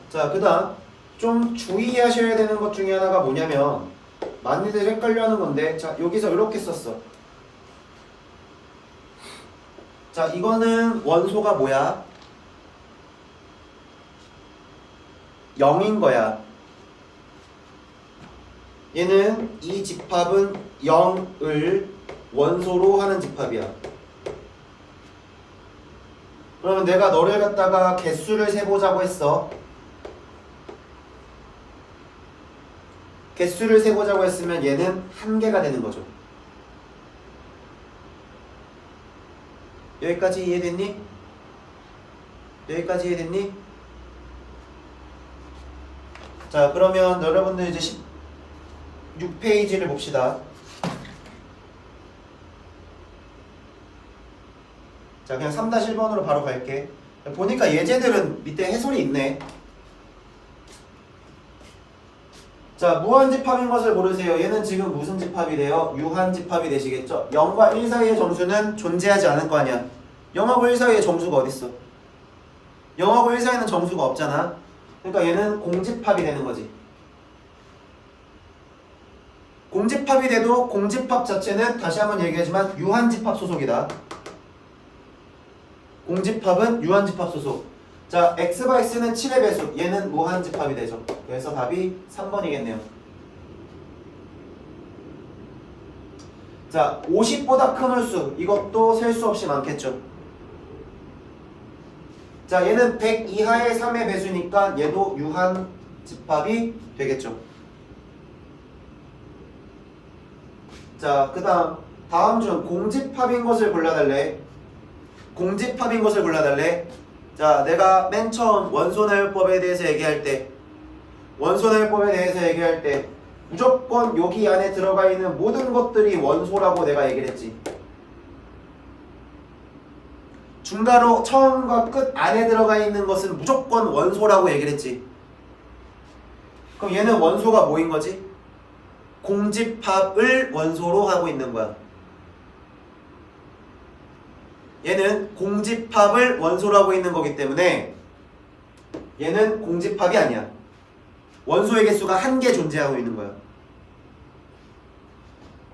자, 그 다음 좀 주의하셔야 되는 것 중에 하나가 뭐냐면 많이들 헷갈려 하는 건데, 자, 여기서 이렇게 썼어. 자, 이거는 원소가 뭐야? 0인 거야. 얘는 이 집합은 0을 원소로 하는 집합이야. 그러면 내가 너를 갖다가 개수를 세보자고 했어. 개수를 세보자고 했으면 얘는 1개가 되는 거죠. 여기까지 이해됐니? 여기까지 이해됐니? 자, 그러면 여러분들 이제 16페이지를 봅시다. 자, 그냥 3-1번으로 바로 갈게. 보니까 예제들은 밑에 해설이 있네. 자, 무한집합인 것을 고르세요. 얘는 지금 무슨 집합이 돼요? 유한집합이 되시겠죠? 0과 1 사이의 점수는 존재하지 않을 거 아니야. 0하고 1 사이에 정수가 어딨어? 0하고 1 사이에는 정수가 없잖아. 그러니까 얘는 공집합이 되는 거지. 공집합이 돼도 공집합 자체는 다시 한번 얘기하지만 유한집합 소속이다. 공집합은 유한집합 소속. 자, x는 7의 배수. 얘는 무한집합이 되죠. 그래서 답이 3번이겠네요. 자, 50보다 큰 홀수. 이것도 셀 수 없이 많겠죠. 자, 얘는 100 이하의 3의 배수니까 얘도 유한집합이 되겠죠. 자, 그 다음 중 공집합인 것을 골라달래. 공집합인 것을 골라달래. 자, 내가 맨 처음 원소나열법에 대해서 얘기할 때 무조건 여기 안에 들어가 있는 모든 것들이 원소라고 내가 얘기를 했지. 중괄호 처음과 끝 안에 들어가 있는 것은 무조건 원소라고 얘기를 했지. 그럼 얘는 원소가 뭐인 거지? 공집합을 원소로 하고 있는 거야. 얘는 공집합을 원소로 하고 있는 거기 때문에 얘는 공집합이 아니야. 원소의 개수가 한 개 존재하고 있는 거야.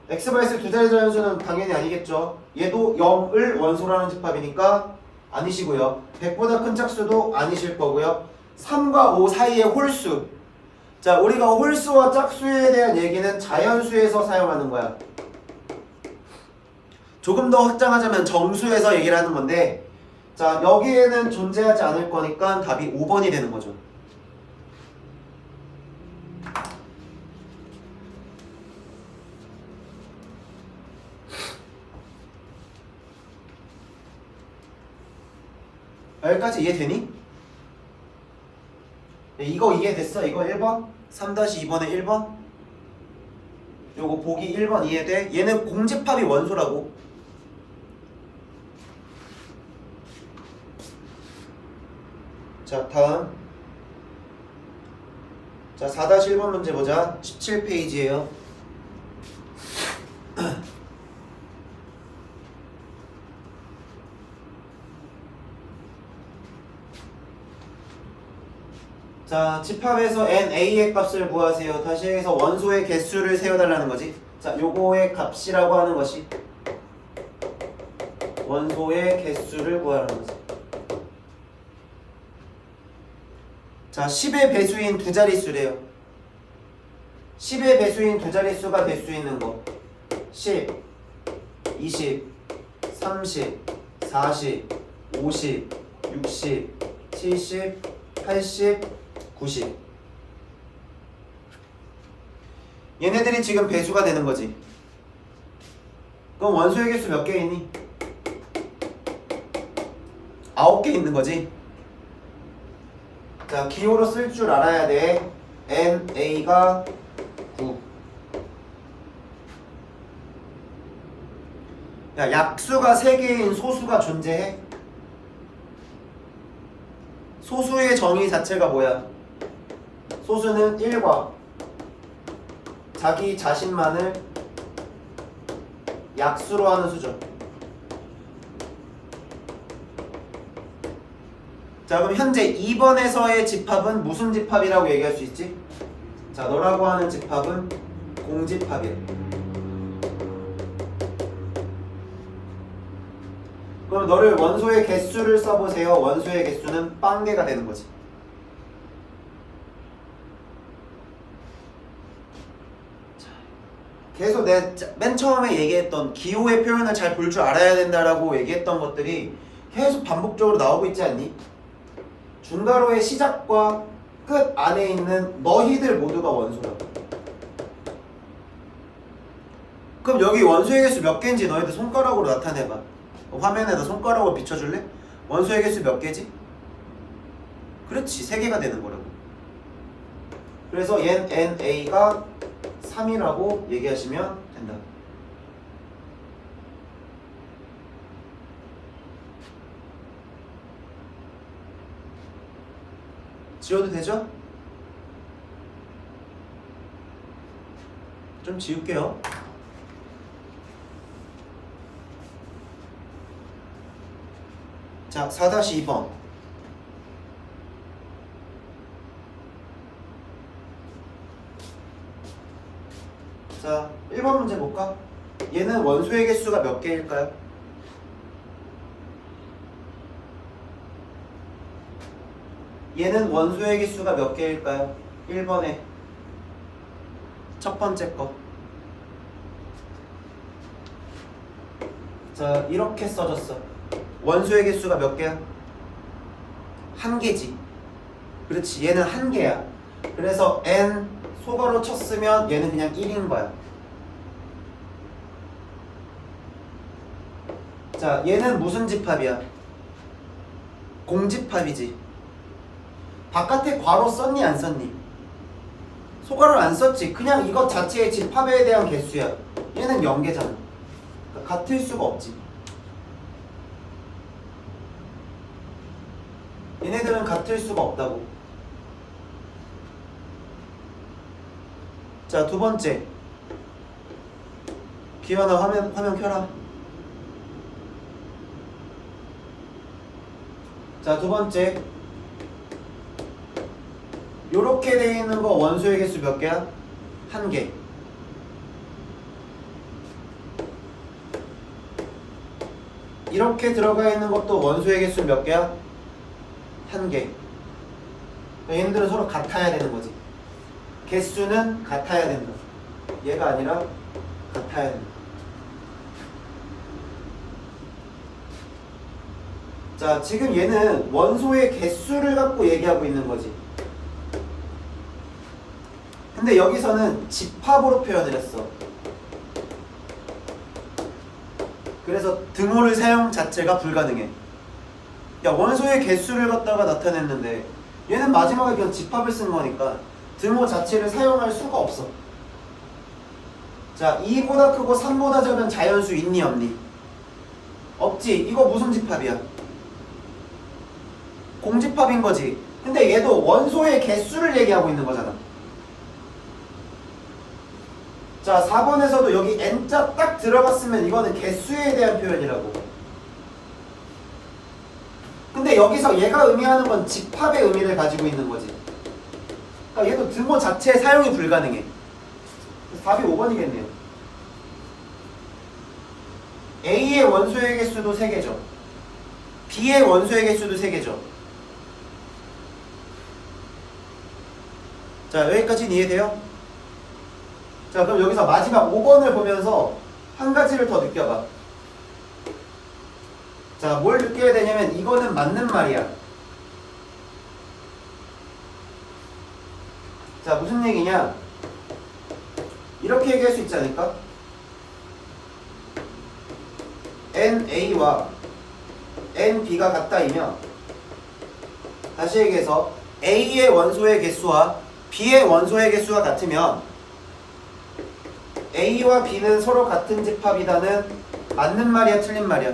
x 두 자리 자연수는 당연히 아니겠죠. 얘도 0을 원소로 하는 집합이니까 아니시고요. 100보다 큰 짝수도 아니실 거고요. 3과 5 사이의 홀수. 자, 우리가 홀수와 짝수에 대한 얘기는 자연수에서 사용하는 거야. 조금 더 확장하자면 정수에서 얘기를 하는 건데, 자, 여기에는 존재하지 않을 거니까 답이 5번이 되는 거죠. 여기까지 이해되니? 이거 이해됐어? 이거 1번? 3-2번에 1번? 요거 보기 1번 이해돼? 얘는 공집합이 원소라고. 자, 다음. 자, 4-1번 문제 보자. 17페이지에요. 자, 집합에서 NA의 값을 구하세요. 다시 해서 원소의 개수를 세워달라는 거지. 자, 요거의 값이라고 하는 것이 원소의 개수를 구하라는 거지. 자, 10의 배수인 두 자릿수래요. 10의 배수인 두 자릿수가 될 수 있는 거. 10, 20, 30, 40, 50, 60, 70, 80, 90. 얘네들이 지금 배수가 되는 거지. 그럼 원소의 개수 몇 개 있니? 9개 있는 거지. 자, 기호로 쓸 줄 알아야 돼. NA가 9. 야, 약수가 3개인 소수가 존재해? 소수의 정의 자체가 뭐야? 소수는 1과 자기 자신만을 약수로 하는 수죠. 자, 그럼 현재 2번에서의 집합은 무슨 집합이라고 얘기할 수 있지? 자, 너라고 하는 집합은 공집합이야. 그럼 너를 원소의 개수를 써보세요. 원소의 개수는 빵개가 되는 거지. 계속 내가 맨 처음에 얘기했던 기호의 표현을 잘 볼 줄 알아야 된다라고 얘기했던 것들이 계속 반복적으로 나오고 있지 않니? 중괄호의 시작과 끝 안에 있는 너희들 모두가 원소라고. 그럼 여기 원소의 개수 몇 개인지 너희들 손가락으로 나타내봐. 화면에다 손가락으로 비춰줄래? 원소의 개수 몇 개지? 그렇지, 3개가 되는 거라고. 그래서 얘는 NA가 3이라고 얘기하시면 된다. 지워도 되죠? 좀 지울게요. 자, 4-2번. 자, 1번 문제 볼까? 얘는 원소의 개수가 몇 개일까요? 얘는 원소의 개수가 몇 개일까요? 1번에 첫 번째 거. 자, 이렇게 써졌어. 원소의 개수가 몇 개야? 한 개지. 그렇지, 얘는 한 개야. 그래서 n 소괄호 쳤으면 얘는 그냥 1인 거야. 자, 얘는 무슨 집합이야? 공집합이지. 바깥에 괄호 썼니 안 썼니? 소괄호를 안 썼지. 그냥 이것 자체의 집합에 대한 개수야. 얘는 0개잖아. 그러니까 같을 수가 없지. 얘네들은 같을 수가 없다고. 자, 두 번째. 기현아, 화면 켜라. 자, 두 번째. 요렇게 돼 있는 거 원소의 개수 몇 개야? 한 개. 이렇게 들어가 있는 것도 원소의 개수 몇 개야? 한 개. 얘네들은 서로 같아야 되는 거지. 개수는 같아야 된다. 얘가 아니라 같아야 된다. 자, 지금 얘는 원소의 개수를 갖고 얘기하고 있는 거지. 근데 여기서는 집합으로 표현을 했어. 그래서 등호를 사용 자체가 불가능해. 야, 원소의 개수를 갖다가 나타냈는데 얘는 마지막에 그냥 집합을 쓴 거니까 등호 자체를 사용할 수가 없어. 자, 2보다 크고 3보다 작은 자연수 있니 없니? 없지. 이거 무슨 집합이야? 공집합인 거지. 근데 얘도 원소의 개수를 얘기하고 있는 거잖아. 자, 4번에서도 여기 n자 딱 들어갔으면 이거는 개수에 대한 표현이라고. 근데 여기서 얘가 의미하는 건 집합의 의미를 가지고 있는 거지. 그러니까 얘도 등호 자체의 사용이 불가능해. 그래서 답이 5번이겠네요. A의 원소의 개수도 3개죠. B의 원소의 개수도 3개죠. 자, 여기까지는 이해돼요? 자, 그럼 여기서 마지막 5번을 보면서 한 가지를 더 느껴봐. 자, 뭘 느껴야 되냐면 이거는 맞는 말이야. 자, 무슨 얘기냐? 이렇게 얘기할 수 있지 않을까? NA와 NB가 같다이면, 다시 얘기해서 A의 원소의 개수와 B의 원소의 개수가 같으면 A와 B는 서로 같은 집합이다는 맞는 말이야, 틀린 말이야?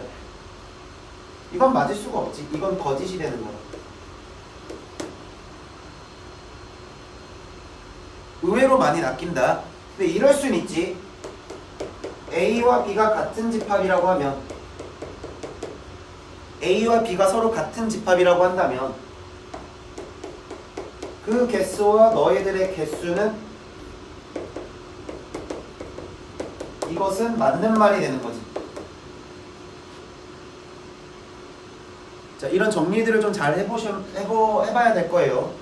이건 맞을 수가 없지. 이건 거짓이 되는 거야. 의외로 많이 낚인다. 근데 이럴 순 있지. A와 B가 같은 집합이라고 하면, A와 B가 서로 같은 집합이라고 한다면 그 개수와 너희들의 개수는, 이것은 맞는 말이 되는 거지. 자, 이런 정리들을 좀 잘 해봐야 될 거예요.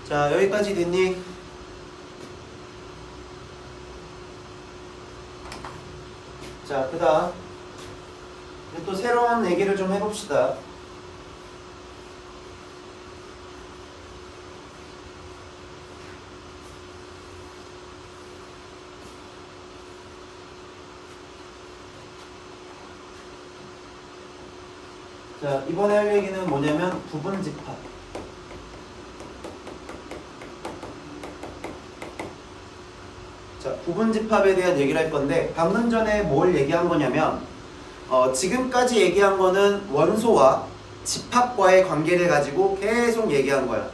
자, 여기까지 됐니? 자, 그 다음 또 새로운 얘기를 좀 해봅시다. 자, 이번에 할 얘기는 뭐냐면 부분집합. 자, 부분집합에 대한 얘기를 할 건데, 방금 전에 뭘 얘기한 거냐면 지금까지 얘기한 거는 원소와 집합과의 관계를 가지고 계속 얘기한 거야.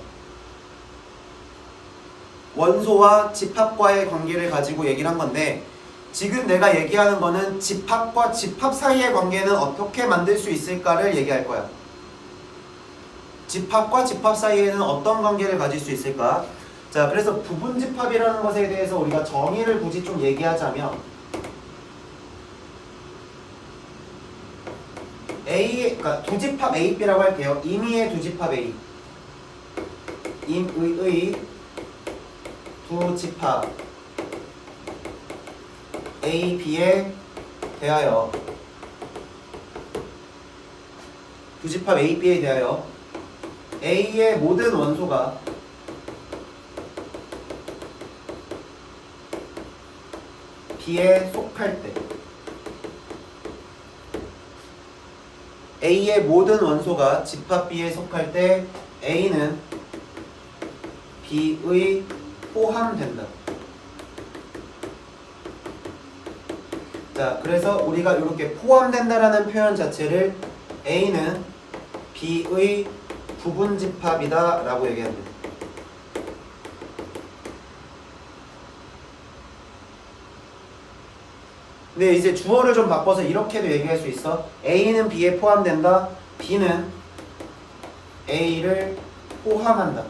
원소와 집합과의 관계를 가지고 얘기를 한 건데, 지금 내가 얘기하는 거는 집합과 집합 사이의 관계는 어떻게 만들 수 있을까를 얘기할 거야. 집합과 집합 사이에는 어떤 관계를 가질 수 있을까? 자, 그래서 부분집합이라는 것에 대해서 우리가 정의를 굳이 좀 얘기하자면, 그러니까 두집합 A, B라고 할게요. 임의의 두집합 A, 임의의 두집합 A, B에 대하여, 두집합 A, B에 대하여 A의 모든 원소가 B에 속할 때, A의 모든 원소가 집합 B에 속할 때 A는 B의 포함된다. 자, 그래서 우리가 이렇게 포함된다라는 표현 자체를 A는 B의 부분집합이다 라고 얘기합니다. 근데 이제 주어를 좀 바꿔서 이렇게도 얘기할 수 있어. A는 B에 포함된다. B는 A를 포함한다.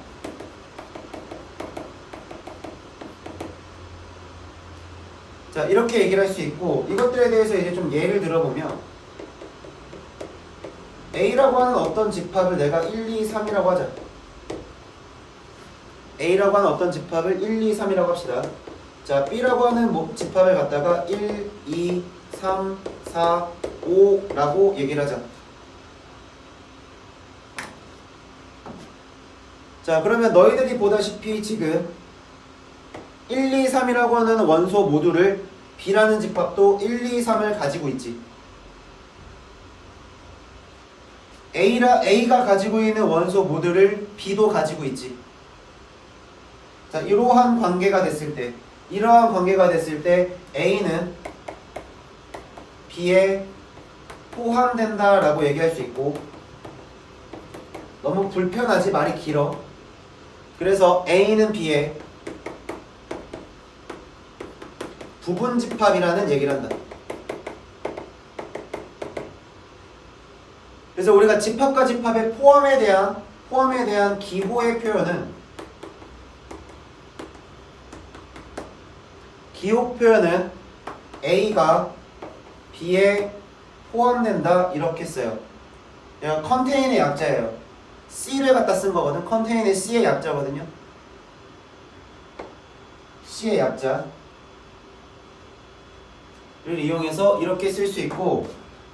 자, 이렇게 얘기를 할 수 있고, 이것들에 대해서 이제 좀 예를 들어보면, A라고 하는 어떤 집합을 내가 1, 2, 3이라고 하자. A라고 하는 어떤 집합을 1, 2, 3이라고 합시다. 자, B라고 하는 집합을 갖다가 1, 2, 3, 4, 5라고 얘기를 하자. 자, 그러면 너희들이 보다시피 지금 1, 2, 3이라고 하는 원소 모두를 B라는 집합도 1, 2, 3을 가지고 있지. A가 가지고 있는 원소 모두를 B도 가지고 있지. 자, 이러한 관계가 됐을 때, A는 B에 포함된다 라고 얘기할 수 있고, 너무 불편하지? 말이 길어. 그래서 A는 B에 부분집합이라는 얘기를 한다. 그래서 우리가 집합과 집합의 포함에 대한 기호의 표현은, 기호 표현은 A가 B에 포함된다 이렇게 써요. 얘가 컨테인의 약자예요. C를 갖다 쓴 거거든. 컨테인의 C의 약자거든요. C의 약자를 이용해서 이렇게 쓸 수 있고,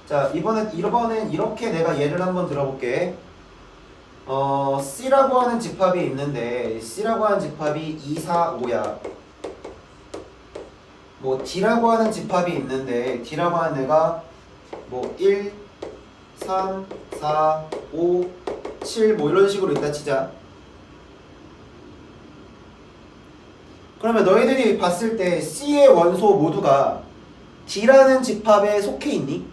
자, 이번엔 이렇게 내가 예를 한번 들어볼게. C라고 하는 집합이 있는데, C라고 하는 집합이 2, 4, 5야. 뭐 D라고 하는 집합이 있는데, D라고 하는 애가 뭐 1, 3, 4, 5, 7 뭐 이런 식으로 있다 치자. 그러면 너희들이 봤을 때 C의 원소 모두가 D라는 집합에 속해 있니?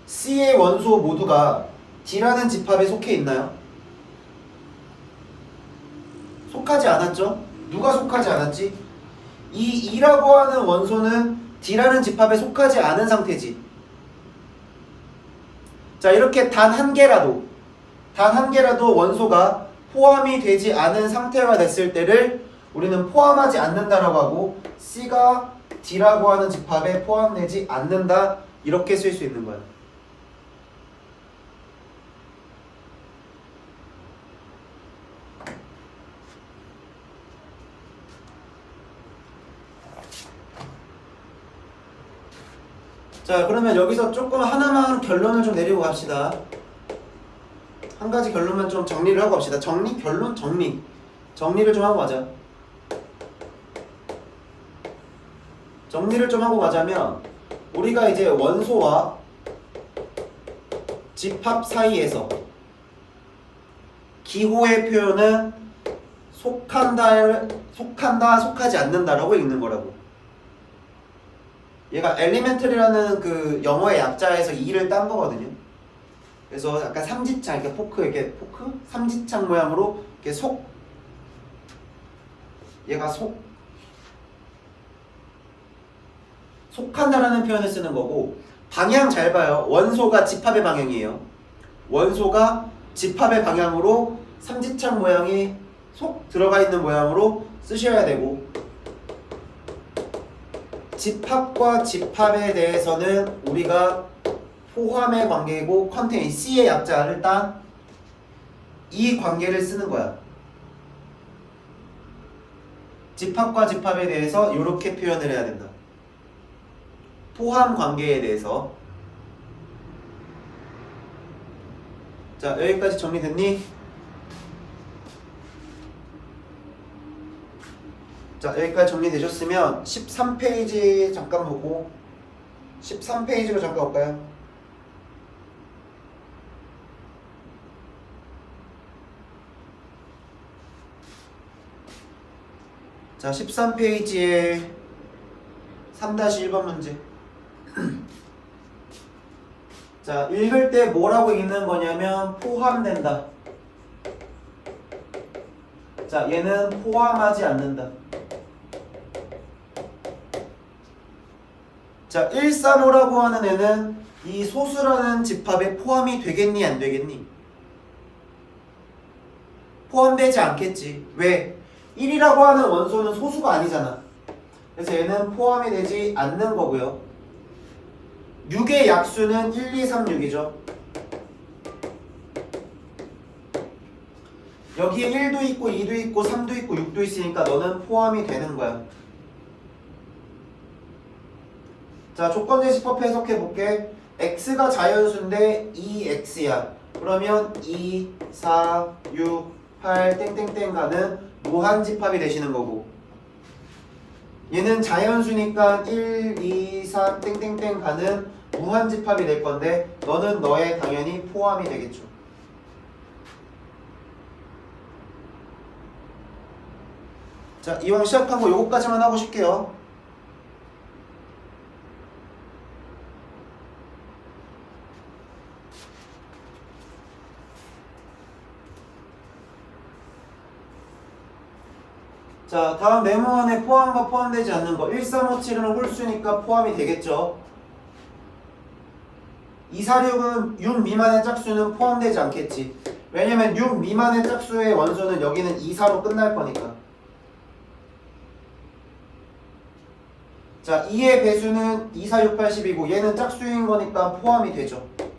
C의 원소 모두가 D라는 집합에 속해 있나요? 속하지 않았죠? 누가 속하지 않았지? 이 2라고 하는 원소는 D라는 집합에 속하지 않은 상태지. 자, 이렇게 단 한 개라도 원소가 포함이 되지 않은 상태가 됐을 때를 우리는 포함하지 않는다라고 하고, C가 D라고 하는 집합에 포함되지 않는다 이렇게 쓸 수 있는 거야. 자, 그러면 여기서 조금 하나만 결론을 좀 내리고 갑시다. 한 가지 결론만 좀 정리를 하고 갑시다. 정리를 좀 하고 가자. 정리를 좀 하고 가자면, 우리가 이제 원소와 집합 사이에서 기호의 표현은 속한다, 속하지 않는다라고 읽는 거라고. 얘가 elementary라는 그 영어의 약자에서 2를 딴 거거든요. 그래서 약간 삼지창, 이렇게 포크? 삼지창 모양으로 이렇게 얘가 속한다라는 표현을 쓰는 거고, 방향 잘 봐요. 원소가 집합의 방향이에요. 원소가 집합의 방향으로 삼지창 모양이 속 들어가 있는 모양으로 쓰셔야 되고, 집합과 집합에 대해서는 우리가 포함의 관계고 컨테인 C의 약자를 딴 이 관계를 쓰는 거야. 집합과 집합에 대해서 이렇게 표현을 해야 된다. 포함 관계에 대해서. 자, 여기까지 정리됐니? 자, 여기까지 정리되셨으면 13페이지 잠깐 보고 13페이지로 잠깐 볼까요? 자, 13페이지에 3-1번 문제. 자, 읽을 때 뭐라고 읽는 거냐면 포함된다. 자, 얘는 포함하지 않는다. 자, 135라고 하는 애는 이 소수라는 집합에 포함이 되겠니 안 되겠니? 포함되지 않겠지. 왜? 1이라고 하는 원소는 소수가 아니잖아. 그래서 얘는 포함이 되지 않는 거고요. 6의 약수는 1, 2, 3, 6이죠. 여기에 1도 있고 2도 있고 3도 있고 6도 있으니까 너는 포함이 되는 거야. 자, 조건제시법 해석해 볼게. x가 자연수인데 2x야. 그러면 2, 4, 6, 8 땡땡땡 가는 무한집합이 되시는 거고, 얘는 자연수니까 1, 2, 3 땡땡땡 가는 무한집합이 될 건데 너는 너의 당연히 포함이 되겠죠. 자, 이왕 시작한 거 요거까지만 하고 싶게요. 자, 다음 네모안에 포함과 포함되지 않는 거. 1357은 홀수니까 포함이 되겠죠. 246은 6 미만의 짝수는 포함되지 않겠지. 왜냐면 6 미만의 짝수의 원소는 여기는 2사로 끝날 거니까. 자, 2의 배수는 2, 4, 6, 8, 10이고 얘는 짝수인 거니까 포함이 되죠.